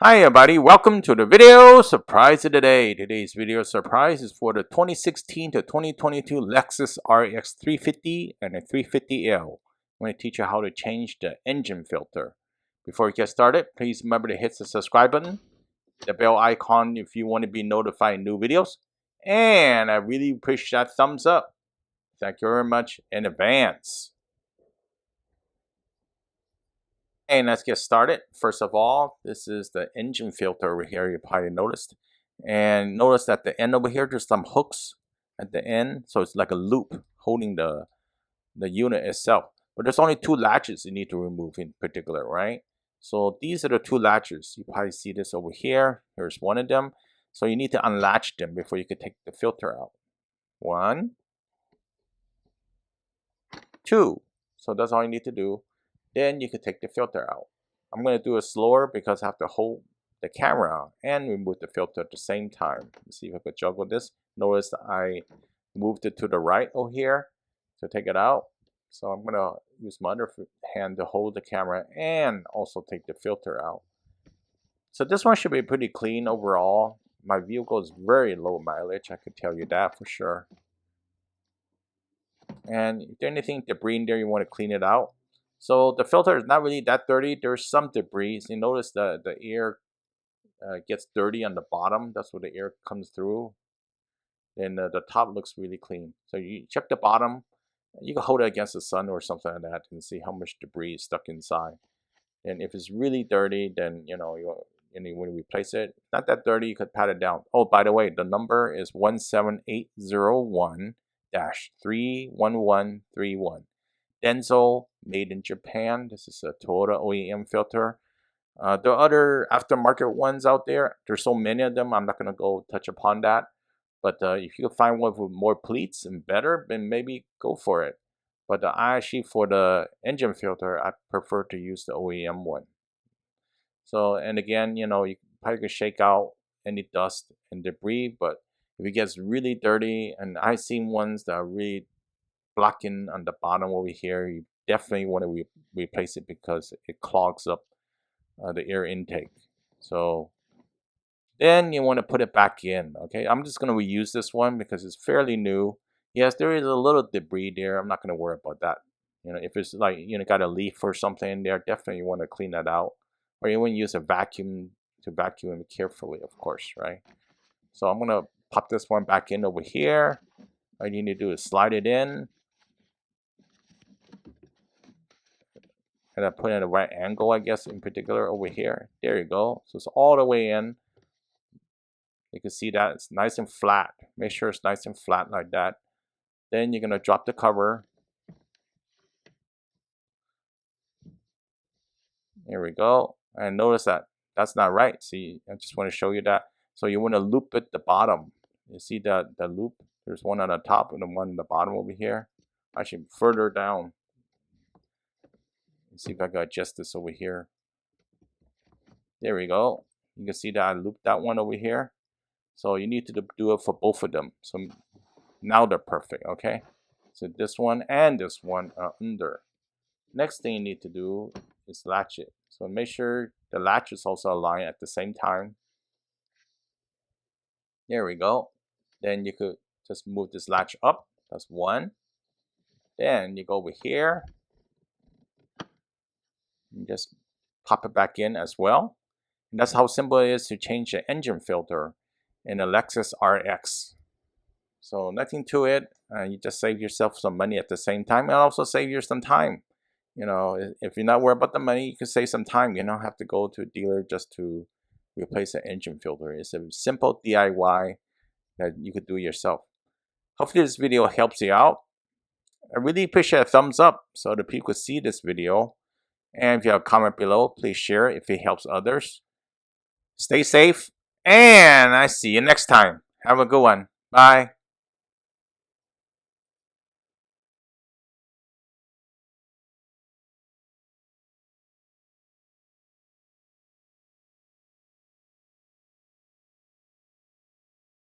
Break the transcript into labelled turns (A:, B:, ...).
A: Hi everybody, welcome to the video surprise of the day. Today's video surprise is for the 2016 to 2022 Lexus RX350 and the 350L. I'm going to teach you how to change the engine filter. Before we get started, please remember to hit the subscribe button, the bell icon if you want to be notified of new videos, and I really appreciate that thumbs up. Thank you very much in advance. And let's get started. First of all, this is the engine filter over here, you probably noticed. And notice that the end over here, there's some hooks at the end. So it's like a loop holding the unit itself. But there's only two latches you need to remove in particular, right? So these are the two latches. You probably see this over here. Here's one of them. So you need to unlatch them before you can take the filter out. 1, 2. So that's all you need to do. Then you can take the filter out. I'm going to do it slower because I have to hold the camera and remove the filter at the same time. Let's see if I can juggle this. Notice I moved it to the right over here to take it out. So I'm going to use my other hand to hold the camera and also take the filter out. So this one should be pretty clean overall. My vehicle is very low mileage, I can tell you that for sure. And if there's anything debris in there, you want to clean it out. So the filter is not really that dirty. There's some debris. You notice the air gets dirty on the bottom. That's where the air comes through. And the top looks really clean. So you check the bottom. You can hold it against the sun or something like that and see how much debris is stuck inside. And if it's really dirty, then you want to replace it. Not that dirty, you could pat it down. Oh, by the way, the number is 17801-31131. Denso, made in Japan. This is a Toyota OEM filter. There are other aftermarket ones out there. There's so many of them, I'm not going to go touch upon that. But if you can find one with more pleats and better, then maybe go for it. But I actually, for the engine filter, I prefer to use the OEM one. So, and again, you probably can shake out any dust and debris, but if it gets really dirty, and I've seen ones that are really blocking on the bottom over here, you definitely want to replace it because it clogs up the air intake. So then you want to put it back in. Okay, I'm just going to reuse this one because it's fairly new. Yes, there is a little debris there. I'm not going to worry about that. If it's like got a leaf or something in there, definitely you want to clean that out, or you want to use a vacuum to vacuum it carefully, of course, right? So I'm going to pop this one back in over here. All you need to do is slide it in. And I put it at a right angle, I guess, in particular over here. There you go. So it's all the way in. You can see that it's nice and flat. Make sure it's nice and flat like that. Then you're going to drop the cover. There we go. And notice that that's not right. See, I just want to show you that. So you want to loop at the bottom. You see the loop? There's one on the top and the one on the bottom over here. Actually, further down. See if I can adjust this over here. There we go. You can see that I looped that one over here. So you need to do it for both of them. So now they're perfect, okay? So this one and this one are under. Next thing you need to do is latch it. So make sure the latch is also aligned at the same time. There we go. Then you could just move this latch up. That's one. Then you go over here. And just pop it back in as well. And that's how simple it is to change the engine filter in a Lexus RX. So nothing to it. You just save yourself some money at the same time, and also save you some time. If you're not worried about the money, you can save some time. You don't have to go to a dealer just to replace the engine filter. It's a simple DIY that you could do yourself. Hopefully this video helps you out. I really appreciate a thumbs up so that people could see this video. And if you have a comment below, please share it if it helps others. Stay safe, and I see you next time. Have a good one. Bye.